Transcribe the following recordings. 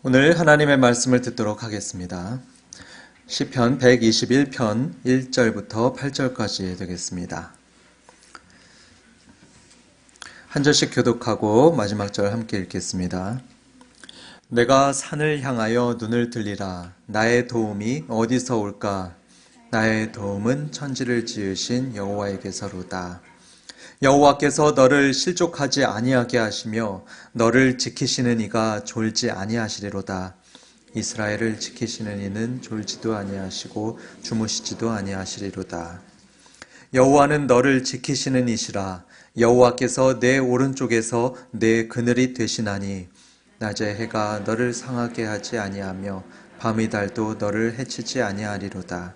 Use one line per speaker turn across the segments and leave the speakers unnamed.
오늘 하나님의 말씀을 듣도록 하겠습니다. 시편 121편 1절부터 8절까지 되겠습니다. 한 절씩 교독하고 마지막 절 함께 읽겠습니다. 내가 산을 향하여 눈을 들리라. 나의 도움이 어디서 올까? 나의 도움은 천지를 지으신 여호와에게서로다. 여호와께서 너를 실족하지 아니하게 하시며 너를 지키시는 이가 졸지 아니하시리로다. 이스라엘을 지키시는 이는 졸지도 아니하시고 주무시지도 아니하시리로다. 여호와는 너를 지키시는 이시라. 여호와께서 내 오른쪽에서 내 그늘이 되시나니 낮에 해가 너를 상하게 하지 아니하며 밤의 달도 너를 해치지 아니하리로다.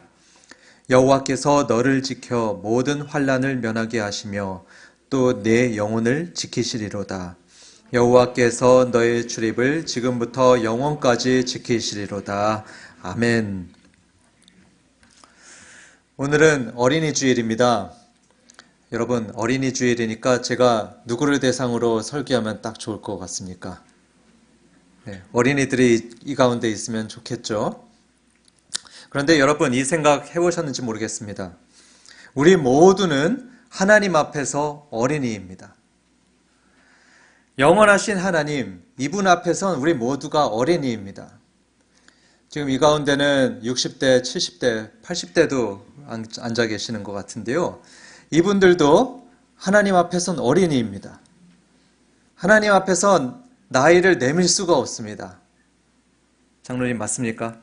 여호와께서 너를 지켜 모든 환난을 면하게 하시며 또 내 영혼을 지키시리로다. 여호와께서 너의 출입을 지금부터 영원까지 지키시리로다. 아멘. 오늘은 어린이 주일입니다. 여러분, 어린이 주일이니까 제가 누구를 대상으로 설교하면 딱 좋을 것 같습니까? 네, 어린이들이 이 가운데 있으면 좋겠죠? 그런데 여러분, 이 생각 해보셨는지 모르겠습니다. 우리 모두는 하나님 앞에서 어린이입니다. 영원하신 하나님, 이분 앞에선 우리 모두가 어린이입니다. 지금 이 가운데는 60대, 70대, 80대도 앉아 계시는 것 같은데요. 이분들도 하나님 앞에선 어린이입니다. 하나님 앞에선 나이를 내밀 수가 없습니다. 장로님 맞습니까?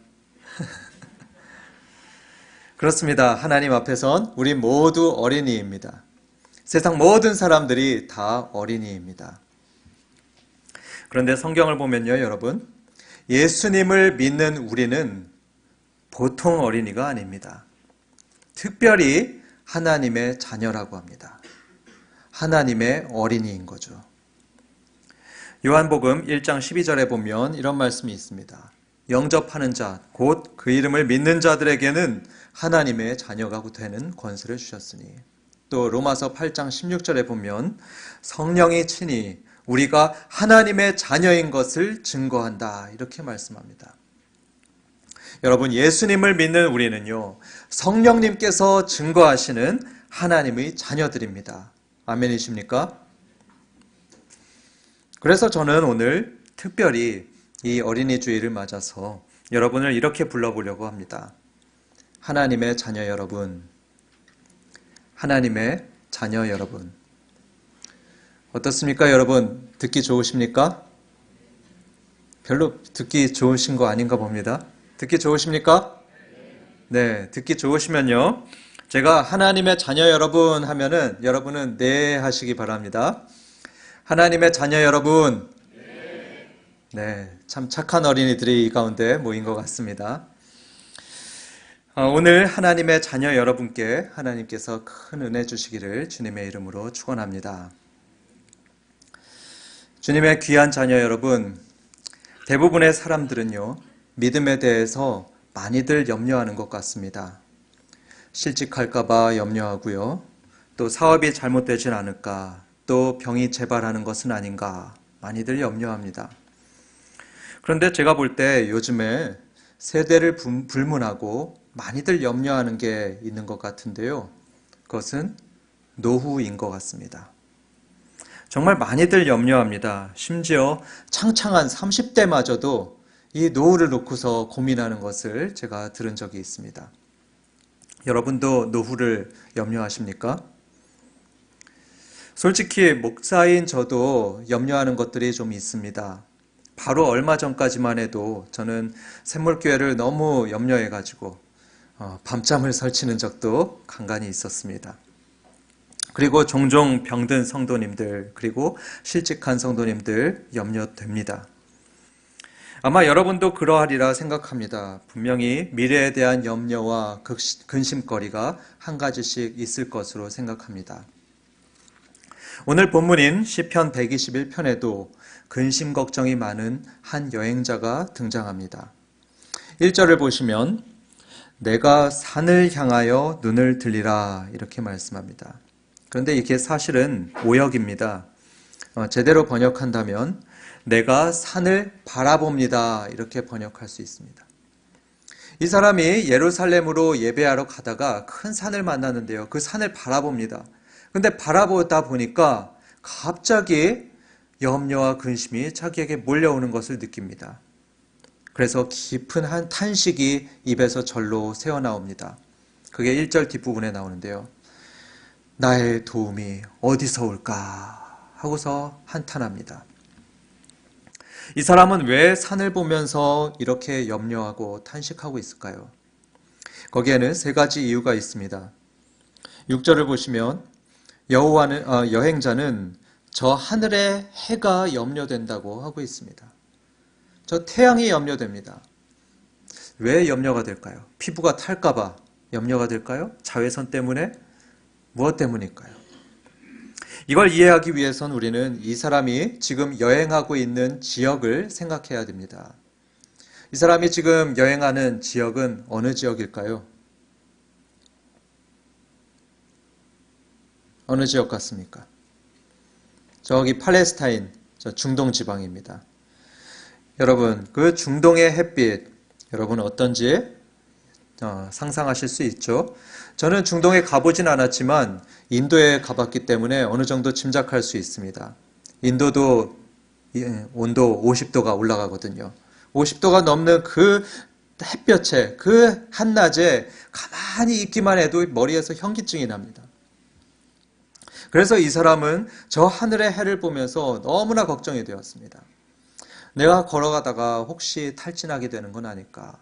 그렇습니다. 하나님 앞에선 우리 모두 어린이입니다. 세상 모든 사람들이 다 어린이입니다. 그런데 성경을 보면요, 여러분, 예수님을 믿는 우리는 보통 어린이가 아닙니다. 특별히 하나님의 자녀라고 합니다. 하나님의 어린이인 거죠. 요한복음 1장 12절에 보면 이런 말씀이 있습니다. 영접하는 자, 곧 그 이름을 믿는 자들에게는 하나님의 자녀가 되는 권세를 주셨으니. 또 로마서 8장 16절에 보면 성령이 친히 우리가 하나님의 자녀인 것을 증거한다. 이렇게 말씀합니다. 여러분, 예수님을 믿는 우리는요, 성령님께서 증거하시는 하나님의 자녀들입니다. 아멘이십니까? 그래서 저는 오늘 특별히 이 어린이 주일을 맞아서 여러분을 이렇게 불러보려고 합니다. 하나님의 자녀 여러분, 하나님의 자녀 여러분. 어떻습니까, 여러분? 듣기 좋으십니까? 별로 듣기 좋으신 거 아닌가 봅니다. 듣기 좋으십니까? 네, 듣기 좋으시면요. 제가 하나님의 자녀 여러분 하면은 여러분은 네 하시기 바랍니다. 하나님의 자녀 여러분. 네, 참 착한 어린이들이 이 가운데 모인 것 같습니다. 오늘 하나님의 자녀 여러분께 하나님께서 큰 은혜 주시기를 주님의 이름으로 축원합니다. 주님의 귀한 자녀 여러분, 대부분의 사람들은요, 믿음에 대해서 많이들 염려하는 것 같습니다. 실직할까봐 염려하고요, 또 사업이 잘못되진 않을까, 또 병이 재발하는 것은 아닌가, 많이들 염려합니다. 그런데 제가 볼 때 요즘에 세대를 불문하고 많이들 염려하는 게 있는 것 같은데요. 그것은 노후인 것 같습니다. 정말 많이들 염려합니다. 심지어 창창한 30대마저도 이 노후를 놓고서 고민하는 것을 제가 들은 적이 있습니다. 여러분도 노후를 염려하십니까? 솔직히 목사인 저도 염려하는 것들이 좀 있습니다. 바로 얼마 전까지만 해도 저는 샘물교회를 너무 염려해가지고 밤잠을 설치는 적도 간간히 있었습니다. 그리고 종종 병든 성도님들, 그리고 실직한 성도님들 염려됩니다. 아마 여러분도 그러하리라 생각합니다. 분명히 미래에 대한 염려와 근심거리가 한 가지씩 있을 것으로 생각합니다. 오늘 본문인 시편 121편에도 근심 걱정이 많은 한 여행자가 등장합니다. 1절을 보시면 내가 산을 향하여 눈을 들리라 이렇게 말씀합니다. 그런데 이게 사실은 오역입니다. 제대로 번역한다면 내가 산을 바라봅니다. 이렇게 번역할 수 있습니다. 이 사람이 예루살렘으로 예배하러 가다가 큰 산을 만나는데요. 그 산을 바라봅니다. 근데 바라보다 보니까 갑자기 염려와 근심이 자기에게 몰려오는 것을 느낍니다. 그래서 깊은 한 탄식이 입에서 절로 새어나옵니다. 그게 1절 뒷부분에 나오는데요. 나의 도움이 어디서 올까 하고서 한탄합니다. 이 사람은 왜 산을 보면서 이렇게 염려하고 탄식하고 있을까요? 거기에는 세 가지 이유가 있습니다. 6절을 보시면 여행자는 저 하늘의 해가 염려된다고 하고 있습니다. 저 태양이 염려됩니다. 왜 염려가 될까요? 피부가 탈까봐 염려가 될까요? 자외선 때문에? 무엇 때문일까요? 이걸 이해하기 위해선 우리는 이 사람이 지금 여행하고 있는 지역을 생각해야 됩니다. 이 사람이 지금 여행하는 지역은 어느 지역일까요? 어느 지역 같습니까? 저기 팔레스타인, 저 중동 지방입니다. 여러분, 그 중동의 햇빛, 여러분 어떤지 상상하실 수 있죠? 저는 중동에 가보진 않았지만 인도에 가봤기 때문에 어느 정도 짐작할 수 있습니다. 인도도 온도 50도가 올라가거든요. 50도가 넘는 그 햇볕에, 그 한낮에 가만히 있기만 해도 머리에서 현기증이 납니다. 그래서 이 사람은 저 하늘의 해를 보면서 너무나 걱정이 되었습니다. 내가 걸어가다가 혹시 탈진하게 되는 건 아닐까?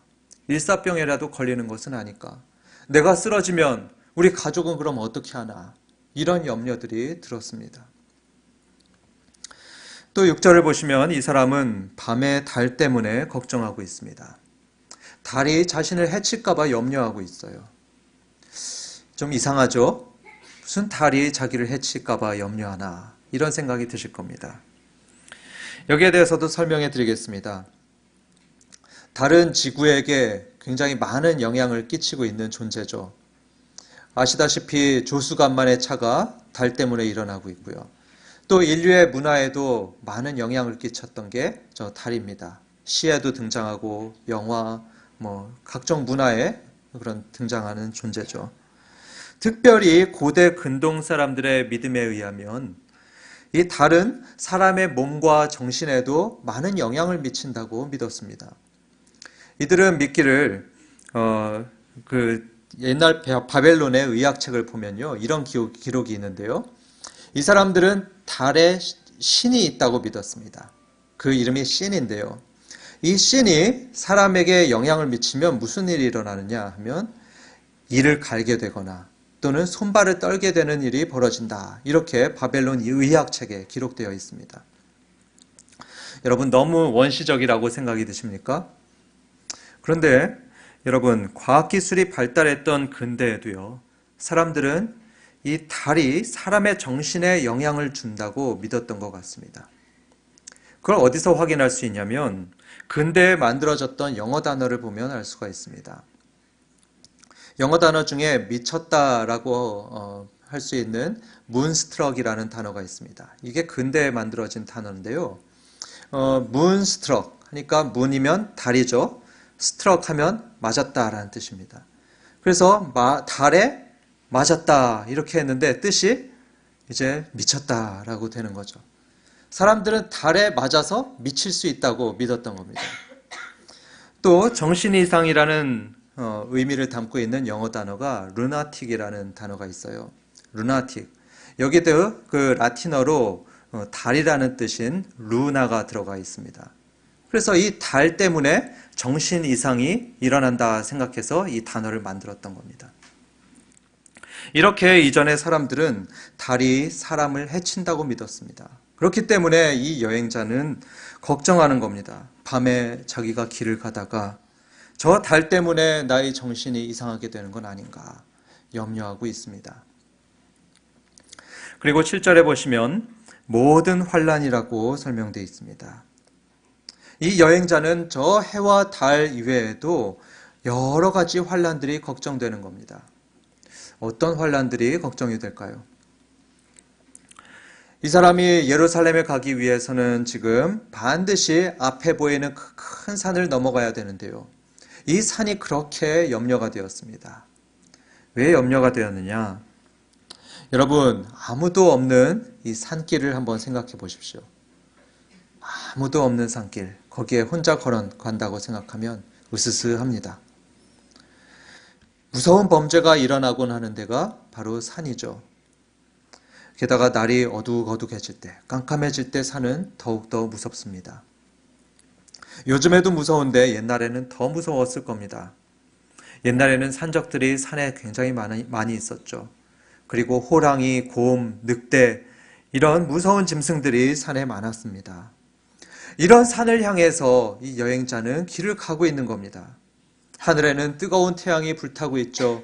일사병이라도 걸리는 것은 아닐까? 내가 쓰러지면 우리 가족은 그럼 어떻게 하나? 이런 염려들이 들었습니다. 또 6절을 보시면 이 사람은 밤의 달 때문에 걱정하고 있습니다. 달이 자신을 해칠까 봐 염려하고 있어요. 좀 이상하죠? 무슨 달이 자기를 해칠까 봐 염려하나? 이런 생각이 드실 겁니다. 여기에 대해서도 설명해 드리겠습니다. 달은 지구에게 굉장히 많은 영향을 끼치고 있는 존재죠. 아시다시피 조수간만의 차가 달 때문에 일어나고 있고요. 또 인류의 문화에도 많은 영향을 끼쳤던 게 저 달입니다. 시에도 등장하고 영화, 각종 문화에 그런 등장하는 존재죠. 특별히 고대 근동 사람들의 믿음에 의하면 이 달은 사람의 몸과 정신에도 많은 영향을 미친다고 믿었습니다. 이들은 믿기를 옛날 바벨론의 의학책을 보면요, 이런 기록이 있는데요. 이 사람들은 달에 신이 있다고 믿었습니다. 그 이름이 신인데요. 이 신이 사람에게 영향을 미치면 무슨 일이 일어나느냐 하면 이를 갈게 되거나 또는 손발을 떨게 되는 일이 벌어진다. 이렇게 바벨론 의학책에 기록되어 있습니다. 여러분 너무 원시적이라고 생각이 드십니까? 그런데 여러분 과학기술이 발달했던 근대에도요. 사람들은 이 달이 사람의 정신에 영향을 준다고 믿었던 것 같습니다. 그걸 어디서 확인할 수 있냐면 근대에 만들어졌던 영어 단어를 보면 알 수가 있습니다. 영어 단어 중에 미쳤다라고 할 수 있는 문스트럭이라는 단어가 있습니다. 이게 근대에 만들어진 단어인데요. 문스트럭 하니까 문이면 달이죠. 스트럭 하면 맞았다라는 뜻입니다. 그래서 달에 맞았다 이렇게 했는데 뜻이 이제 미쳤다라고 되는 거죠. 사람들은 달에 맞아서 미칠 수 있다고 믿었던 겁니다. 또 정신 이상이라는 의미를 담고 있는 영어 단어가 루나틱이라는 단어가 있어요. 루나틱. 여기도 그 라틴어로 달이라는 뜻인 루나가 들어가 있습니다. 그래서 이 달 때문에 정신 이상이 일어난다 생각해서 이 단어를 만들었던 겁니다. 이렇게 이전의 사람들은 달이 사람을 해친다고 믿었습니다. 그렇기 때문에 이 여행자는 걱정하는 겁니다. 밤에 자기가 길을 가다가 저 달 때문에 나의 정신이 이상하게 되는 건 아닌가 염려하고 있습니다. 그리고 7절에 보시면 모든 환란이라고 설명되어 있습니다. 이 여행자는 저 해와 달 이외에도 여러 가지 환란들이 걱정되는 겁니다. 어떤 환란들이 걱정이 될까요? 이 사람이 예루살렘에 가기 위해서는 지금 반드시 앞에 보이는 큰 산을 넘어가야 되는데요. 이 산이 그렇게 염려가 되었습니다. 왜 염려가 되었느냐? 여러분, 아무도 없는 이 산길을 한번 생각해 보십시오. 아무도 없는 산길, 거기에 혼자 걸어간다고 생각하면 으스스합니다. 무서운 범죄가 일어나곤 하는 데가 바로 산이죠. 게다가 날이 어둑어둑해질 때, 깜깜해질 때 산은 더욱더 무섭습니다. 요즘에도 무서운데 옛날에는 더 무서웠을 겁니다. 옛날에는 산적들이 산에 굉장히 많이 있었죠. 그리고 호랑이, 곰, 늑대 이런 무서운 짐승들이 산에 많았습니다. 이런 산을 향해서 이 여행자는 길을 가고 있는 겁니다. 하늘에는 뜨거운 태양이 불타고 있죠.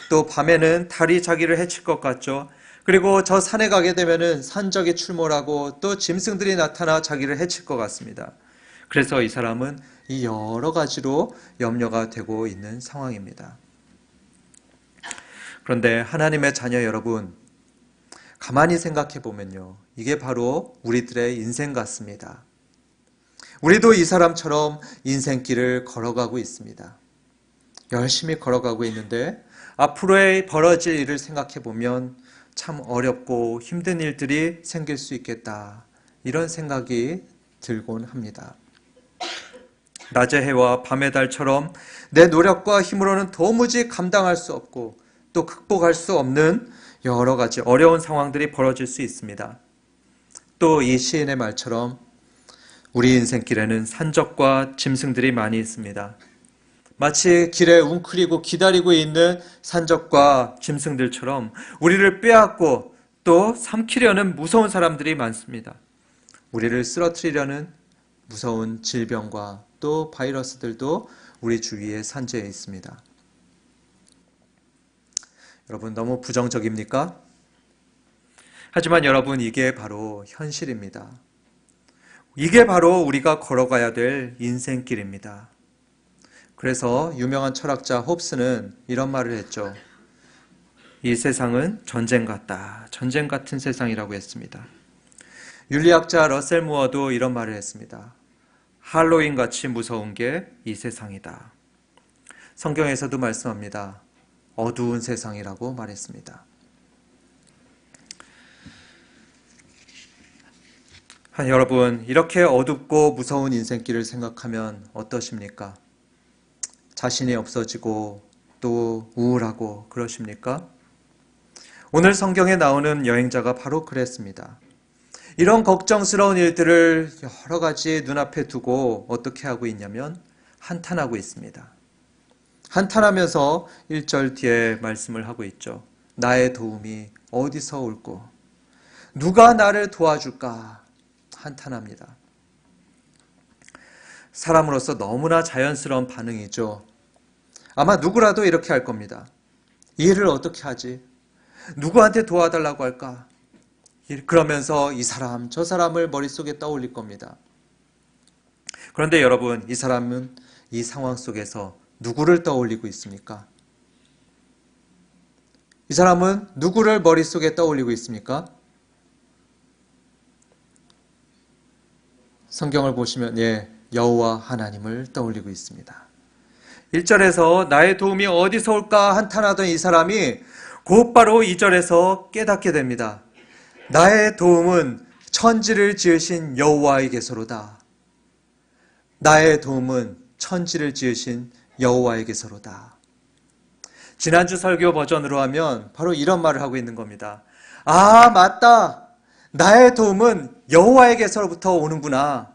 또 밤에는 달이 자기를 해칠 것 같죠. 그리고 저 산에 가게 되면은 산적이 출몰하고 또 짐승들이 나타나 자기를 해칠 것 같습니다. 그래서 이 사람은 이 여러 가지로 염려가 되고 있는 상황입니다. 그런데 하나님의 자녀 여러분, 가만히 생각해 보면요. 이게 바로 우리들의 인생 같습니다. 우리도 이 사람처럼 인생길을 걸어가고 있습니다. 열심히 걸어가고 있는데 앞으로의 벌어질 일을 생각해 보면 참 어렵고 힘든 일들이 생길 수 있겠다. 이런 생각이 들곤 합니다. 낮의 해와 밤의 달처럼 내 노력과 힘으로는 도무지 감당할 수 없고 또 극복할 수 없는 여러 가지 어려운 상황들이 벌어질 수 있습니다. 또 이 시인의 말처럼 우리 인생길에는 산적과 짐승들이 많이 있습니다. 마치 길에 웅크리고 기다리고 있는 산적과 짐승들처럼 우리를 빼앗고 또 삼키려는 무서운 사람들이 많습니다. 우리를 쓰러뜨리려는 무서운 질병과 또 바이러스들도 우리 주위에 산재해 있습니다. 여러분, 너무 부정적입니까? 하지만 여러분, 이게 바로 현실입니다. 이게 바로 우리가 걸어가야 될 인생길입니다. 그래서 유명한 철학자 홉스는 이런 말을 했죠. 이 세상은 전쟁 같다. 전쟁 같은 세상이라고 했습니다. 윤리학자 러셀 무어도 이런 말을 했습니다. 할로윈 같이 무서운 게 이 세상이다. 성경에서도 말씀합니다. 어두운 세상이라고 말했습니다. 여러분, 이렇게 어둡고 무서운 인생길을 생각하면 어떠십니까? 자신이 없어지고 또 우울하고 그러십니까? 오늘 성경에 나오는 여행자가 바로 그랬습니다. 이런 걱정스러운 일들을 여러 가지 눈앞에 두고 어떻게 하고 있냐면 한탄하고 있습니다. 한탄하면서 1절 뒤에 말씀을 하고 있죠. 나의 도움이 어디서 올꼬? 누가 나를 도와줄까? 한탄합니다. 사람으로서 너무나 자연스러운 반응이죠. 아마 누구라도 이렇게 할 겁니다. 이 일을 어떻게 하지? 누구한테 도와달라고 할까? 그러면서 이 사람, 저 사람을 머릿속에 떠올릴 겁니다. 그런데 여러분, 이 사람은 이 상황 속에서 누구를 떠올리고 있습니까? 이 사람은 누구를 머릿속에 떠올리고 있습니까? 성경을 보시면 여호와 하나님을 떠올리고 있습니다. 1절에서 나의 도움이 어디서 올까 한탄하던 이 사람이 곧바로 2절에서 깨닫게 됩니다. 나의 도움은 천지를 지으신 여호와에게서로다. 나의 도움은 천지를 지으신 여호와에게서로다. 지난주 설교 버전으로 하면 바로 이런 말을 하고 있는 겁니다. 아, 맞다. 나의 도움은 여호와에게서부터 오는구나.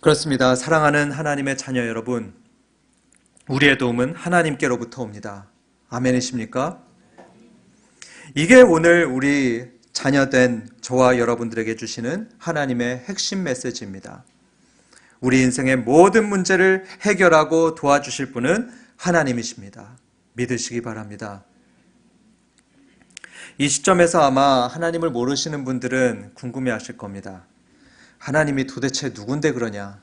그렇습니다. 사랑하는 하나님의 자녀 여러분, 우리의 도움은 하나님께로부터 옵니다. 아멘이십니까? 이게 오늘 우리 자녀된 저와 여러분들에게 주시는 하나님의 핵심 메시지입니다. 우리 인생의 모든 문제를 해결하고 도와주실 분은 하나님이십니다. 믿으시기 바랍니다. 이 시점에서 아마 하나님을 모르시는 분들은 궁금해하실 겁니다. 하나님이 도대체 누군데 그러냐?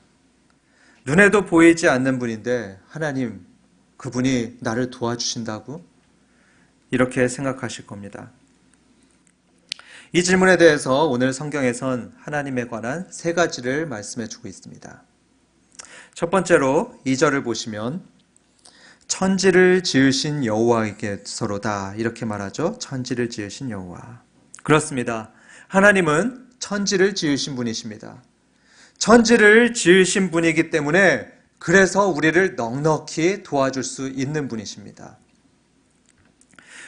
눈에도 보이지 않는 분인데 하나님, 그분이 나를 도와주신다고? 이렇게 생각하실 겁니다. 이 질문에 대해서 오늘 성경에선 하나님에 관한 세 가지를 말씀해 주고 있습니다. 첫 번째로 2절을 보시면 천지를 지으신 여호와에게서로다 이렇게 말하죠. 천지를 지으신 여호와. 그렇습니다. 하나님은 천지를 지으신 분이십니다. 천지를 지으신 분이기 때문에 그래서 우리를 넉넉히 도와줄 수 있는 분이십니다.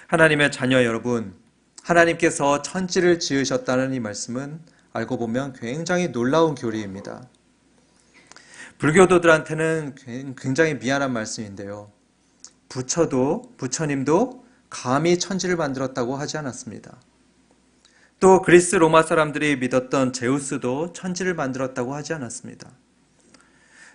하나님의 자녀 여러분, 하나님께서 천지를 지으셨다는 이 말씀은 알고 보면 굉장히 놀라운 교리입니다. 불교도들한테는 굉장히 미안한 말씀인데요. 부처님도 감히 천지를 만들었다고 하지 않았습니다. 또 그리스 로마 사람들이 믿었던 제우스도 천지를 만들었다고 하지 않았습니다.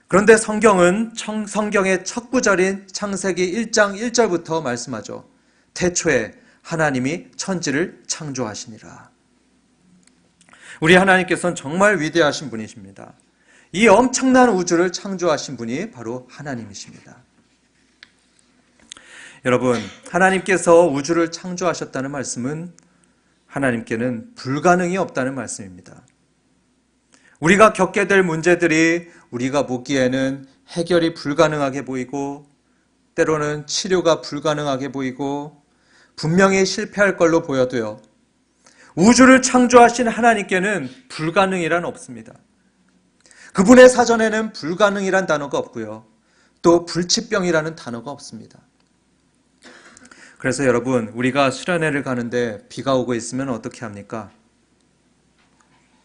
그런데 성경은 성경의 첫 구절인 창세기 1장 1절부터 말씀하죠. 태초에 하나님이 천지를 창조하시니라. 우리 하나님께서는 정말 위대하신 분이십니다. 이 엄청난 우주를 창조하신 분이 바로 하나님이십니다. 여러분, 하나님께서 우주를 창조하셨다는 말씀은 하나님께는 불가능이 없다는 말씀입니다. 우리가 겪게 될 문제들이 우리가 보기에는 해결이 불가능하게 보이고 때로는 치료가 불가능하게 보이고 분명히 실패할 걸로 보여도요. 우주를 창조하신 하나님께는 불가능이란 없습니다. 그분의 사전에는 불가능이란 단어가 없고요. 또 불치병이라는 단어가 없습니다. 그래서 여러분, 우리가 수련회를 가는데 비가 오고 있으면 어떻게 합니까?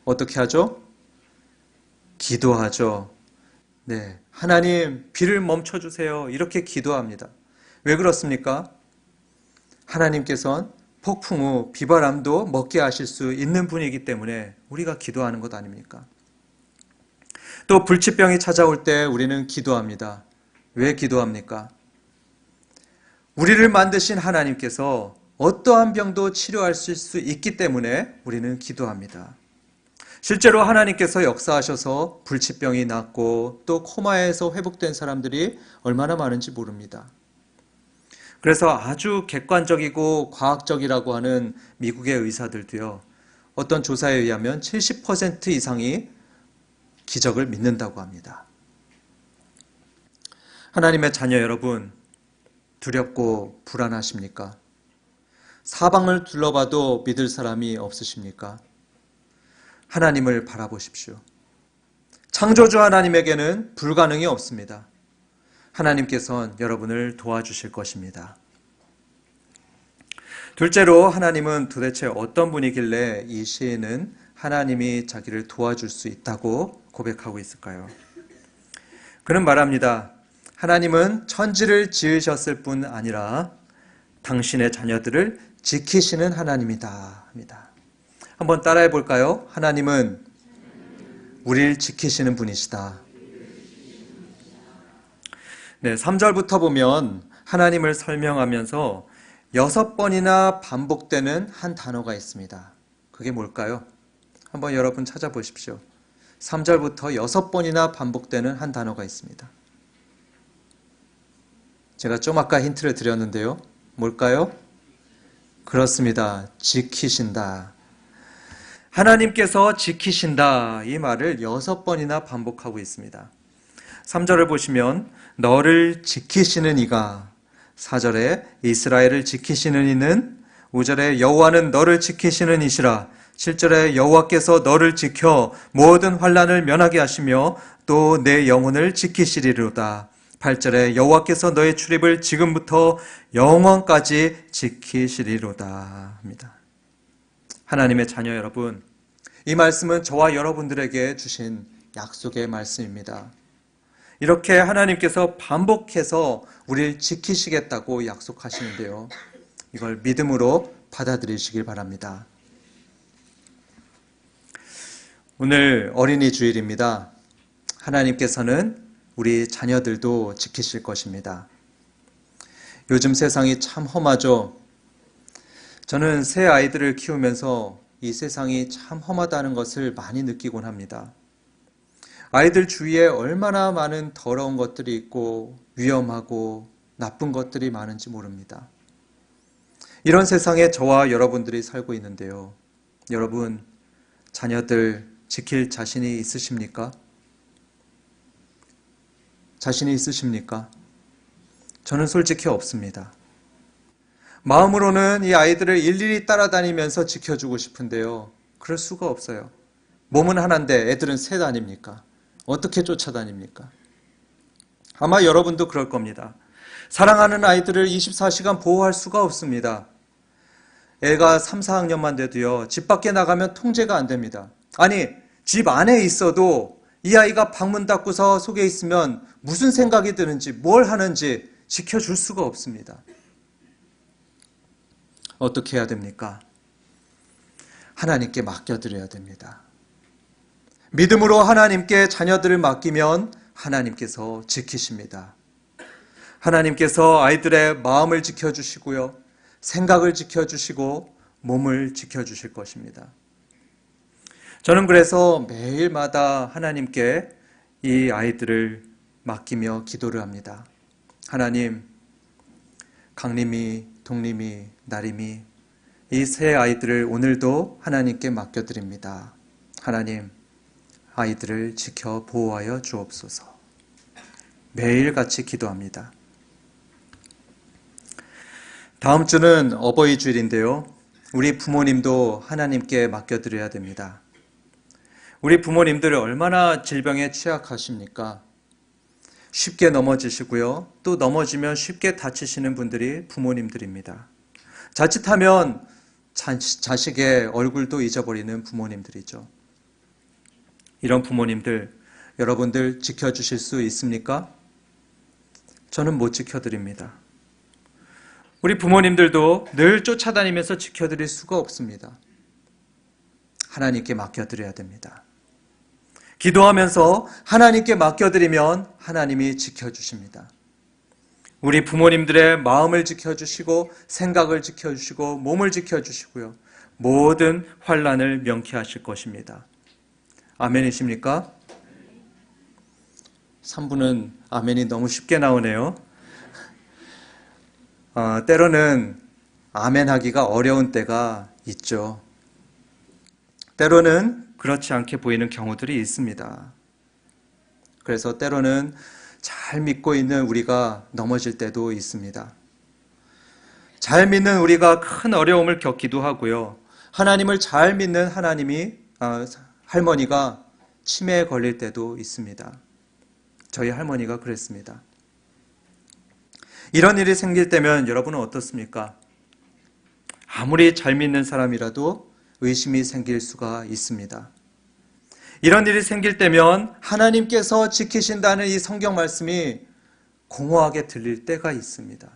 어떻게 하죠? 기도하죠. 네, 하나님 비를 멈춰주세요. 이렇게 기도합니다. 왜 그렇습니까? 하나님께서는 폭풍 후 비바람도 먹게 하실 수 있는 분이기 때문에 우리가 기도하는 것 아닙니까? 또 불치병이 찾아올 때 우리는 기도합니다. 왜 기도합니까? 우리를 만드신 하나님께서 어떠한 병도 치료할 수 있기 때문에 우리는 기도합니다. 실제로 하나님께서 역사하셔서 불치병이 낫고 또 코마에서 회복된 사람들이 얼마나 많은지 모릅니다. 그래서 아주 객관적이고 과학적이라고 하는 미국의 의사들도요. 어떤 조사에 의하면 70% 이상이 기적을 믿는다고 합니다. 하나님의 자녀 여러분, 두렵고 불안하십니까? 사방을 둘러봐도 믿을 사람이 없으십니까? 하나님을 바라보십시오. 창조주 하나님에게는 불가능이 없습니다. 하나님께서는 여러분을 도와주실 것입니다. 둘째로 하나님은 도대체 어떤 분이길래 이 시인은 하나님이 자기를 도와줄 수 있다고 고백하고 있을까요? 그는 말합니다. 하나님은 천지를 지으셨을 뿐 아니라 당신의 자녀들을 지키시는 하나님이다 합니다. 한번 따라해 볼까요? 하나님은 우리를 지키시는 분이시다. 네, 3절부터 보면 하나님을 설명하면서 6번이나 반복되는 한 단어가 있습니다. 그게 뭘까요? 한번 여러분 찾아보십시오. 3절부터 6번이나 반복되는 한 단어가 있습니다. 제가 좀 아까 힌트를 드렸는데요. 뭘까요? 그렇습니다. 지키신다. 하나님께서 지키신다. 이 말을 6번이나 반복하고 있습니다. 3절을 보시면 너를 지키시는 이가, 4절에 이스라엘을 지키시는 이는, 5절에 여호와는 너를 지키시는 이시라, 7절에 여호와께서 너를 지켜 모든 환난을 면하게 하시며 또 내 영혼을 지키시리로다. 8절에 여호와께서 너의 출입을 지금부터 영원까지 지키시리로다 합니다. 하나님의 자녀 여러분, 이 말씀은 저와 여러분들에게 주신 약속의 말씀입니다. 이렇게 하나님께서 반복해서 우리를 지키시겠다고 약속하시는데요. 이걸 믿음으로 받아들이시길 바랍니다. 오늘 어린이 주일입니다. 하나님께서는 우리 자녀들도 지키실 것입니다. 요즘 세상이 참 험하죠. 저는 새 아이들을 키우면서 이 세상이 참 험하다는 것을 많이 느끼곤 합니다. 아이들 주위에 얼마나 많은 더러운 것들이 있고 위험하고 나쁜 것들이 많은지 모릅니다. 이런 세상에 저와 여러분들이 살고 있는데요. 여러분, 자녀들 지킬 자신이 있으십니까? 자신이 있으십니까? 저는 솔직히 없습니다. 마음으로는 이 아이들을 일일이 따라다니면서 지켜주고 싶은데요. 그럴 수가 없어요. 몸은 하나인데 애들은 셋 아닙니까? 어떻게 쫓아다닙니까? 아마 여러분도 그럴 겁니다. 사랑하는 아이들을 24시간 보호할 수가 없습니다. 애가 3, 4학년만 돼도요, 집 밖에 나가면 통제가 안 됩니다. 아니, 집 안에 있어도 이 아이가 방문 닫고서 속에 있으면 무슨 생각이 드는지, 뭘 하는지 지켜줄 수가 없습니다. 어떻게 해야 됩니까? 하나님께 맡겨드려야 됩니다. 믿음으로 하나님께 자녀들을 맡기면 하나님께서 지키십니다. 하나님께서 아이들의 마음을 지켜주시고요, 생각을 지켜주시고 몸을 지켜주실 것입니다. 저는 그래서 매일마다 하나님께 이 아이들을 맡기며 기도를 합니다. 하나님, 강림이, 동림이, 나림이 이 세 아이들을 오늘도 하나님께 맡겨드립니다. 하나님, 아이들을 지켜 보호하여 주옵소서. 매일같이 기도합니다. 다음 주는 어버이 주일인데요. 우리 부모님도 하나님께 맡겨드려야 됩니다. 우리 부모님들 얼마나 질병에 취약하십니까? 쉽게 넘어지시고요. 또 넘어지면 쉽게 다치시는 분들이 부모님들입니다. 자칫하면 자식의 얼굴도 잊어버리는 부모님들이죠. 이런 부모님들, 여러분들 지켜주실 수 있습니까? 저는 못 지켜드립니다. 우리 부모님들도 늘 쫓아다니면서 지켜드릴 수가 없습니다. 하나님께 맡겨드려야 됩니다. 기도하면서 하나님께 맡겨드리면 하나님이 지켜주십니다. 우리 부모님들의 마음을 지켜주시고 생각을 지켜주시고 몸을 지켜주시고요. 모든 환난을 명쾌하실 것입니다. 아멘이십니까? 3부는 아멘이 너무 쉽게 나오네요. 때로는 아멘하기가 어려운 때가 있죠. 때로는 그렇지 않게 보이는 경우들이 있습니다. 그래서 때로는 잘 믿고 있는 우리가 넘어질 때도 있습니다. 잘 믿는 우리가 큰 어려움을 겪기도 하고요. 하나님을 잘 믿는 할머니가 치매에 걸릴 때도 있습니다. 저희 할머니가 그랬습니다. 이런 일이 생길 때면 여러분은 어떻습니까? 아무리 잘 믿는 사람이라도 의심이 생길 수가 있습니다. 이런 일이 생길 때면 하나님께서 지키신다는 이 성경 말씀이 공허하게 들릴 때가 있습니다.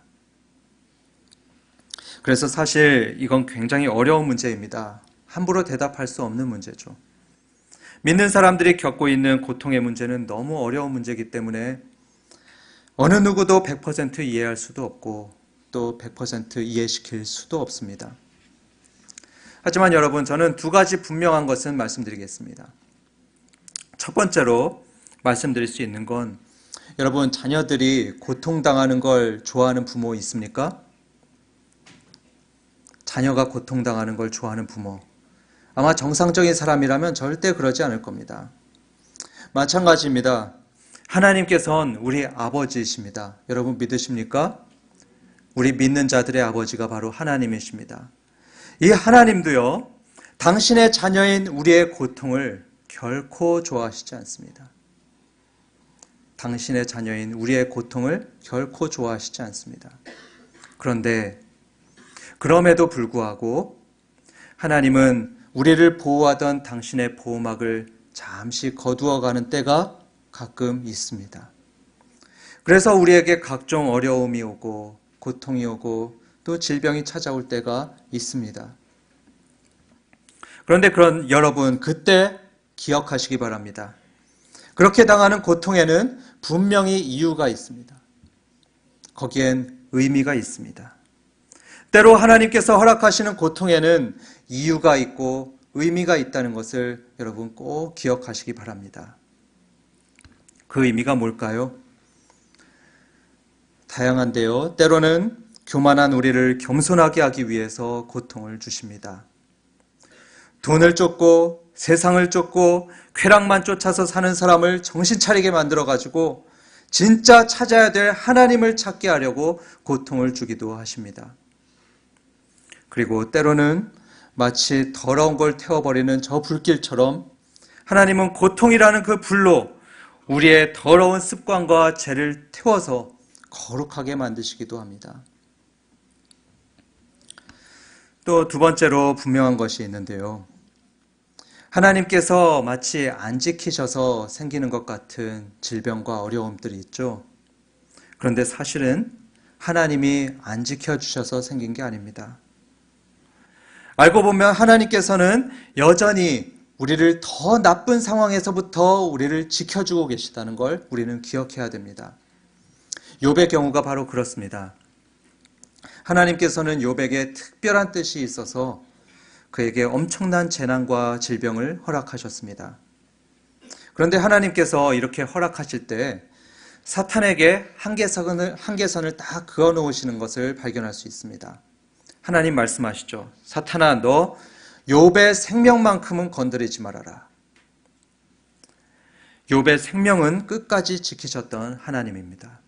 그래서 사실 이건 굉장히 어려운 문제입니다. 함부로 대답할 수 없는 문제죠. 믿는 사람들이 겪고 있는 고통의 문제는 너무 어려운 문제이기 때문에 어느 누구도 100% 이해할 수도 없고 또 100% 이해시킬 수도 없습니다. 하지만 여러분, 저는 두 가지 분명한 것은 말씀드리겠습니다. 첫 번째로 말씀드릴 수 있는 건, 여러분, 자녀들이 고통당하는 걸 좋아하는 부모 있습니까? 자녀가 고통당하는 걸 좋아하는 부모, 아마 정상적인 사람이라면 절대 그러지 않을 겁니다. 마찬가지입니다. 하나님께서는 우리 아버지이십니다. 여러분 믿으십니까? 우리 믿는 자들의 아버지가 바로 하나님이십니다. 이 하나님도요, 당신의 자녀인 우리의 고통을 결코 좋아하시지 않습니다. 당신의 자녀인 우리의 고통을 결코 좋아하시지 않습니다. 그런데 그럼에도 불구하고 하나님은 우리를 보호하던 당신의 보호막을 잠시 거두어가는 때가 가끔 있습니다. 그래서 우리에게 각종 어려움이 오고 고통이 오고 또 질병이 찾아올 때가 있습니다. 그런데 그런 여러분, 그때 기억하시기 바랍니다. 그렇게 당하는 고통에는 분명히 이유가 있습니다. 거기엔 의미가 있습니다. 때로 하나님께서 허락하시는 고통에는 이유가 있고 의미가 있다는 것을 여러분 꼭 기억하시기 바랍니다. 그 의미가 뭘까요? 다양한데요. 때로는 교만한 우리를 겸손하게 하기 위해서 고통을 주십니다. 돈을 쫓고 세상을 쫓고 쾌락만 쫓아서 사는 사람을 정신 차리게 만들어가지고 진짜 찾아야 될 하나님을 찾게 하려고 고통을 주기도 하십니다. 그리고 때로는 마치 더러운 걸 태워버리는 저 불길처럼 하나님은 고통이라는 그 불로 우리의 더러운 습관과 죄를 태워서 거룩하게 만드시기도 합니다. 또 두 번째로 분명한 것이 있는데요. 하나님께서 마치 안 지키셔서 생기는 것 같은 질병과 어려움들이 있죠. 그런데 사실은 하나님이 안 지켜주셔서 생긴 게 아닙니다. 알고 보면 하나님께서는 여전히 우리를 더 나쁜 상황에서부터 우리를 지켜주고 계시다는 걸 우리는 기억해야 됩니다. 욥의 경우가 바로 그렇습니다. 하나님께서는 욥에게 특별한 뜻이 있어서 그에게 엄청난 재난과 질병을 허락하셨습니다. 그런데 하나님께서 이렇게 허락하실 때 사탄에게 한계선을 딱 그어 놓으시는 것을 발견할 수 있습니다. 하나님 말씀하시죠. 사탄아, 너 욥의 생명만큼은 건드리지 말아라. 욥의 생명은 끝까지 지키셨던 하나님입니다.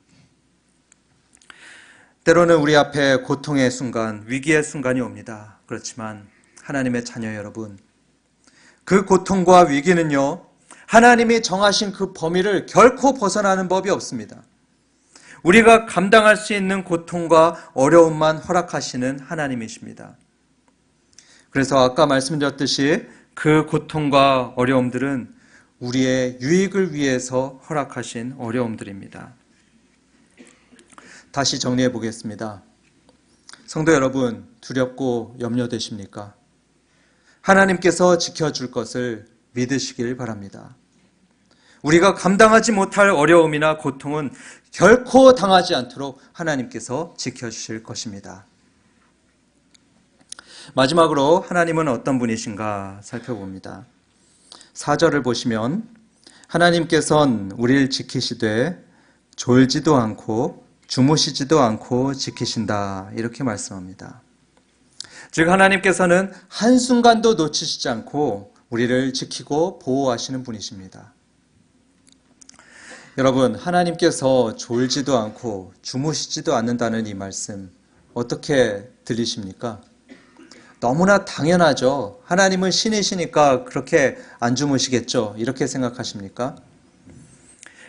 때로는 우리 앞에 고통의 순간, 위기의 순간이 옵니다. 그렇지만 하나님의 자녀 여러분, 그 고통과 위기는요, 하나님이 정하신 그 범위를 결코 벗어나는 법이 없습니다. 우리가 감당할 수 있는 고통과 어려움만 허락하시는 하나님이십니다. 그래서 아까 말씀드렸듯이 그 고통과 어려움들은 우리의 유익을 위해서 허락하신 어려움들입니다. 다시 정리해 보겠습니다. 성도 여러분, 두렵고 염려되십니까? 하나님께서 지켜줄 것을 믿으시길 바랍니다. 우리가 감당하지 못할 어려움이나 고통은 결코 당하지 않도록 하나님께서 지켜주실 것입니다. 마지막으로 하나님은 어떤 분이신가 살펴봅니다. 4절을 보시면 하나님께서는 우리를 지키시되 졸지도 않고 주무시지도 않고 지키신다, 이렇게 말씀합니다. 즉 하나님께서는 한순간도 놓치시지 않고 우리를 지키고 보호하시는 분이십니다. 여러분, 하나님께서 졸지도 않고 주무시지도 않는다는 이 말씀 어떻게 들리십니까? 너무나 당연하죠. 하나님은 신이시니까 그렇게 안 주무시겠죠, 이렇게 생각하십니까?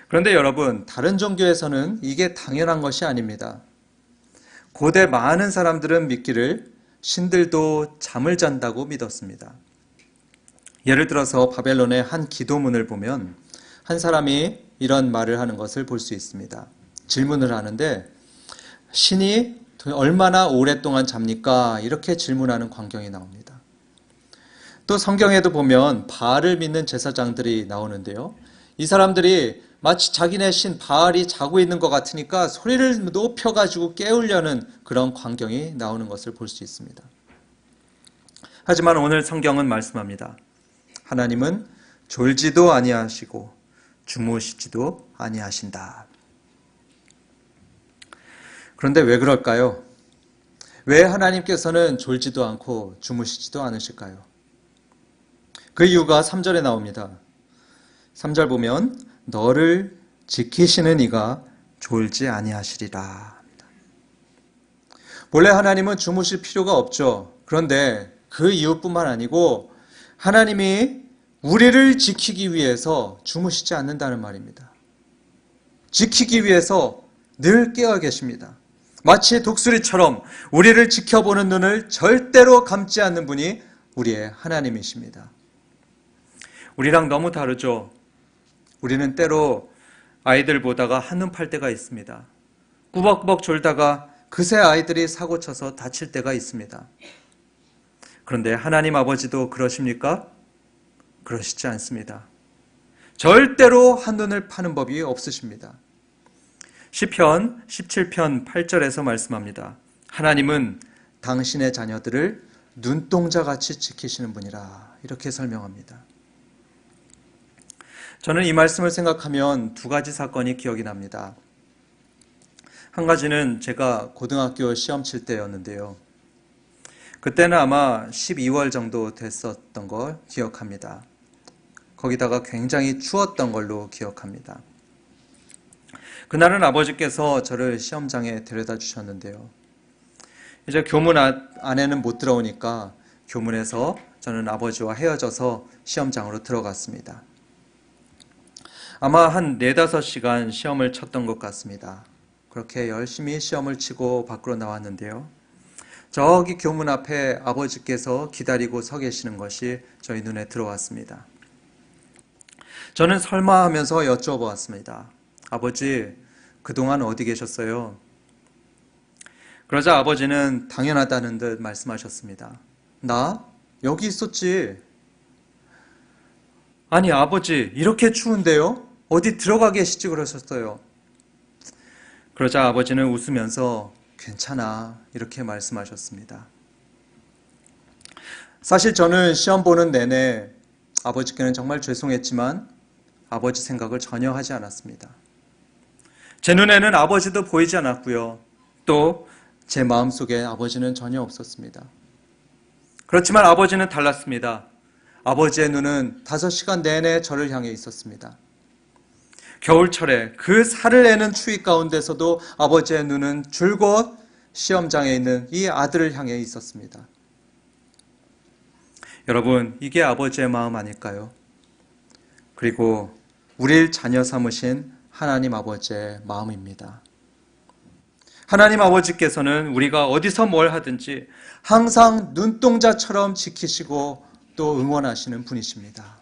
그런데 여러분, 다른 종교에서는 이게 당연한 것이 아닙니다. 고대 많은 사람들은 믿기를 신들도 잠을 잔다고 믿었습니다. 예를 들어서 바벨론의 한 기도문을 보면 한 사람이 이런 말을 하는 것을 볼 수 있습니다. 질문을 하는데 신이 얼마나 오랫동안 잡니까? 이렇게 질문하는 광경이 나옵니다. 또 성경에도 보면 바알을 믿는 제사장들이 나오는데요. 이 사람들이 마치 자기네 신 바알이 자고 있는 것 같으니까 소리를 높여가지고 깨우려는 그런 광경이 나오는 것을 볼 수 있습니다. 하지만 오늘 성경은 말씀합니다. 하나님은 졸지도 아니하시고 주무시지도 아니하신다. 그런데 왜 그럴까요? 왜 하나님께서는 졸지도 않고 주무시지도 않으실까요? 그 이유가 3절에 나옵니다. 3절 보면 너를 지키시는 이가 졸지 아니하시리라. 본래 하나님은 주무실 필요가 없죠. 그런데 그 이유뿐만 아니고 하나님이 우리를 지키기 위해서 주무시지 않는다는 말입니다. 지키기 위해서 늘 깨어 계십니다. 마치 독수리처럼 우리를 지켜보는 눈을 절대로 감지 않는 분이 우리의 하나님이십니다. 우리랑 너무 다르죠. 우리는 때로 아이들 보다가 한눈 팔 때가 있습니다. 꾸벅꾸벅 졸다가 그새 아이들이 사고쳐서 다칠 때가 있습니다. 그런데 하나님 아버지도 그러십니까? 그러시지 않습니다. 절대로 한눈을 파는 법이 없으십니다. 시편 17편 8절에서 말씀합니다. 하나님은 당신의 자녀들을 눈동자같이 지키시는 분이라, 이렇게 설명합니다. 저는 이 말씀을 생각하면 두 가지 사건이 기억이 납니다. 한 가지는 제가 고등학교 시험 칠 때였는데요. 그때는 아마 12월 정도 됐었던 걸 기억합니다. 거기다가 굉장히 추웠던 걸로 기억합니다. 그날은 아버지께서 저를 시험장에 데려다 주셨는데요. 이제 교문 안에는 못 들어오니까 교문에서 저는 아버지와 헤어져서 시험장으로 들어갔습니다. 아마 한 4-5시간 시험을 쳤던 것 같습니다. 그렇게 열심히 시험을 치고 밖으로 나왔는데요. 저기 교문 앞에 아버지께서 기다리고 서 계시는 것이 저희 눈에 들어왔습니다. 저는 설마 하면서 여쭤보았습니다. 아버지, 그동안 어디 계셨어요? 그러자 아버지는 당연하다는 듯 말씀하셨습니다. 나? 여기 있었지. 아니 아버지, 이렇게 추운데요? 어디 들어가 계시지 그러셨어요. 그러자 아버지는 웃으면서 괜찮아 이렇게 말씀하셨습니다. 사실 저는 시험 보는 내내 아버지께는 정말 죄송했지만 아버지 생각을 전혀 하지 않았습니다. 제 눈에는 아버지도 보이지 않았고요. 또 제 마음속에 아버지는 전혀 없었습니다. 그렇지만 아버지는 달랐습니다. 아버지의 눈은 5시간 내내 저를 향해 있었습니다. 겨울철에 그 살을 내는 추위 가운데서도 아버지의 눈은 줄곧 시험장에 있는 이 아들을 향해 있었습니다. 여러분, 이게 아버지의 마음 아닐까요? 그리고 우리를 자녀 삼으신 하나님 아버지의 마음입니다. 하나님 아버지께서는 우리가 어디서 뭘 하든지 항상 눈동자처럼 지키시고 또 응원하시는 분이십니다.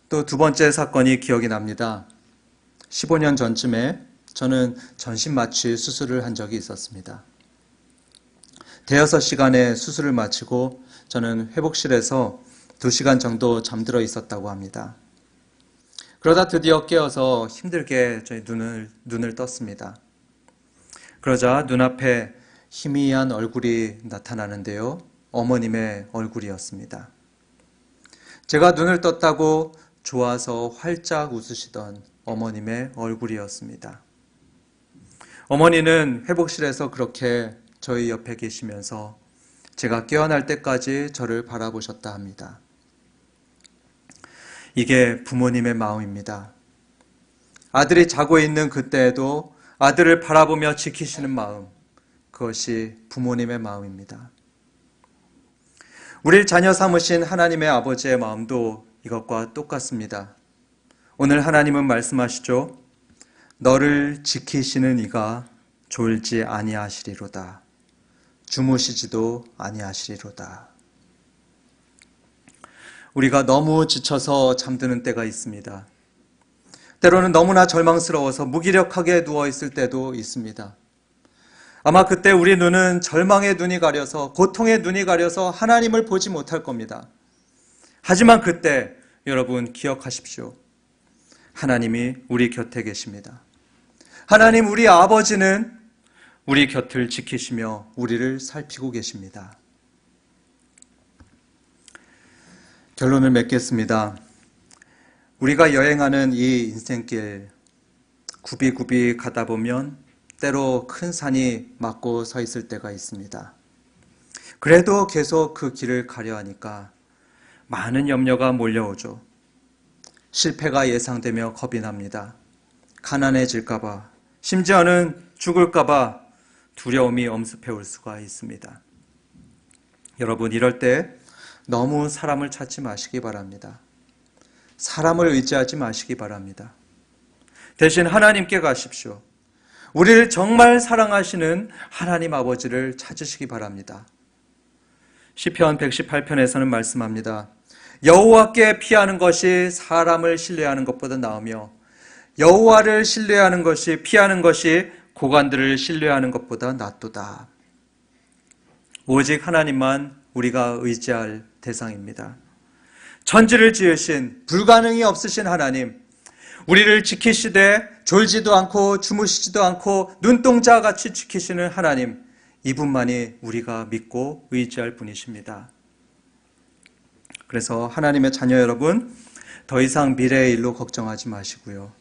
또 두 번째 사건이 기억이 납니다. 15년 전쯤에 저는 전신 마취 수술을 한 적이 있었습니다. 대여섯 시간의 수술을 마치고 저는 회복실에서 2시간 정도 잠들어 있었다고 합니다. 그러다 드디어 깨어서 힘들게 저희 눈을 떴습니다. 그러자 눈앞에 희미한 얼굴이 나타나는데요. 어머님의 얼굴이었습니다. 제가 눈을 떴다고 좋아서 활짝 웃으시던 어머님의 얼굴이었습니다. 어머니는 회복실에서 그렇게 저희 옆에 계시면서 제가 깨어날 때까지 저를 바라보셨다 합니다. 이게 부모님의 마음입니다. 아들이 자고 있는 그때에도 아들을 바라보며 지키시는 마음, 그것이 부모님의 마음입니다. 우리를 자녀 삼으신 하나님의 아버지의 마음도 이것과 똑같습니다. 오늘 하나님은 말씀하시죠. 너를 지키시는 이가 졸지 아니하시리로다. 주무시지도 아니하시리로다. 우리가 너무 지쳐서 잠드는 때가 있습니다. 때로는 너무나 절망스러워서 무기력하게 누워있을 때도 있습니다. 아마 그때 우리 눈은 절망의 눈이 가려서 고통의 눈이 가려서 하나님을 보지 못할 겁니다. 하지만 그때 여러분 기억하십시오. 하나님이 우리 곁에 계십니다. 하나님 우리 아버지는 우리 곁을 지키시며 우리를 살피고 계십니다. 결론을 맺겠습니다. 우리가 여행하는 이 인생길 굽이굽이 가다 보면 때로 큰 산이 막고 서 있을 때가 있습니다. 그래도 계속 그 길을 가려 하니까 많은 염려가 몰려오죠. 실패가 예상되며 겁이 납니다. 가난해질까봐, 심지어는 죽을까봐 두려움이 엄습해 올 수가 있습니다. 여러분, 이럴 때 너무 사람을 찾지 마시기 바랍니다. 사람을 의지하지 마시기 바랍니다. 대신 하나님께 가십시오. 우리를 정말 사랑하시는 하나님 아버지를 찾으시기 바랍니다. 시편 118편에서는 말씀합니다. 여호와께 피하는 것이 사람을 신뢰하는 것보다 나으며 여호와를 신뢰하는 것이 피하는 것이 고관들을 신뢰하는 것보다 낫도다. 오직 하나님만 우리가 의지할 대상입니다. 천지를 지으신 불가능이 없으신 하나님, 우리를 지키시되 졸지도 않고 주무시지도 않고 눈동자같이 지키시는 하나님, 이분만이 우리가 믿고 의지할 분이십니다. 그래서 하나님의 자녀 여러분, 더 이상 미래의 일로 걱정하지 마시고요.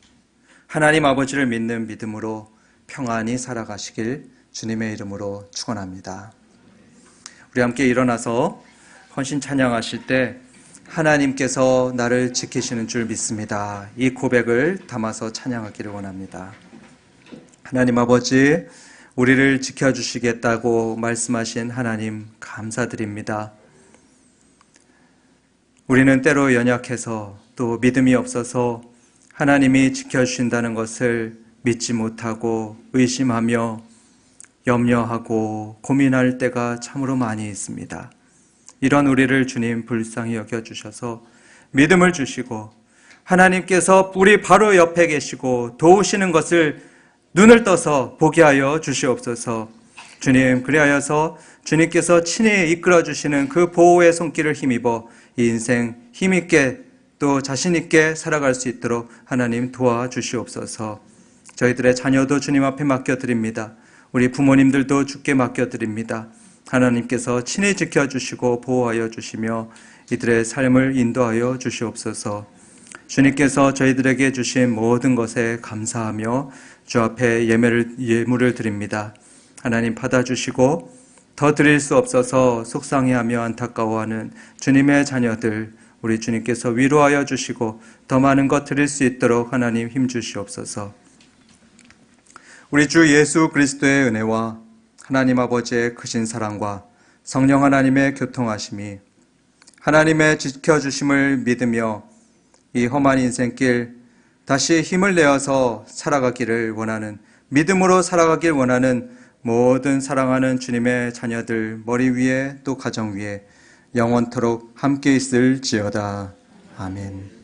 하나님 아버지를 믿는 믿음으로 평안히 살아가시길 주님의 이름으로 축원합니다. 우리 함께 일어나서 헌신 찬양하실 때 하나님께서 나를 지키시는 줄 믿습니다. 이 고백을 담아서 찬양하기를 원합니다. 하나님 아버지, 우리를 지켜주시겠다고 말씀하신 하나님 감사드립니다. 우리는 때로 연약해서 또 믿음이 없어서 하나님이 지켜주신다는 것을 믿지 못하고 의심하며 염려하고 고민할 때가 참으로 많이 있습니다. 이런 우리를 주님 불쌍히 여겨주셔서 믿음을 주시고 하나님께서 우리 바로 옆에 계시고 도우시는 것을 눈을 떠서 보게 하여 주시옵소서. 주님, 그리하여서 주님께서 친히 이끌어 주시는 그 보호의 손길을 힘입어 이 인생 힘있게 또 자신있게 살아갈 수 있도록 하나님 도와주시옵소서. 저희들의 자녀도 주님 앞에 맡겨드립니다. 우리 부모님들도 주께 맡겨드립니다. 하나님께서 친히 지켜주시고 보호하여 주시며 이들의 삶을 인도하여 주시옵소서. 주님께서 저희들에게 주신 모든 것에 감사하며 주 앞에 예물을 드립니다. 하나님 받아주시고 더 드릴 수 없어서 속상해하며 안타까워하는 주님의 자녀들, 우리 주님께서 위로하여 주시고 더 많은 것 드릴 수 있도록 하나님 힘주시옵소서. 우리 주 예수 그리스도의 은혜와 하나님 아버지의 크신 사랑과 성령 하나님의 교통하심이 하나님의 지켜주심을 믿으며 이 험한 인생길 다시 힘을 내어서 살아가기를 원하는, 믿음으로 살아가길 원하는 모든 사랑하는 주님의 자녀들 머리 위에 또 가정 위에 영원토록 함께 있을지어다. 아멘.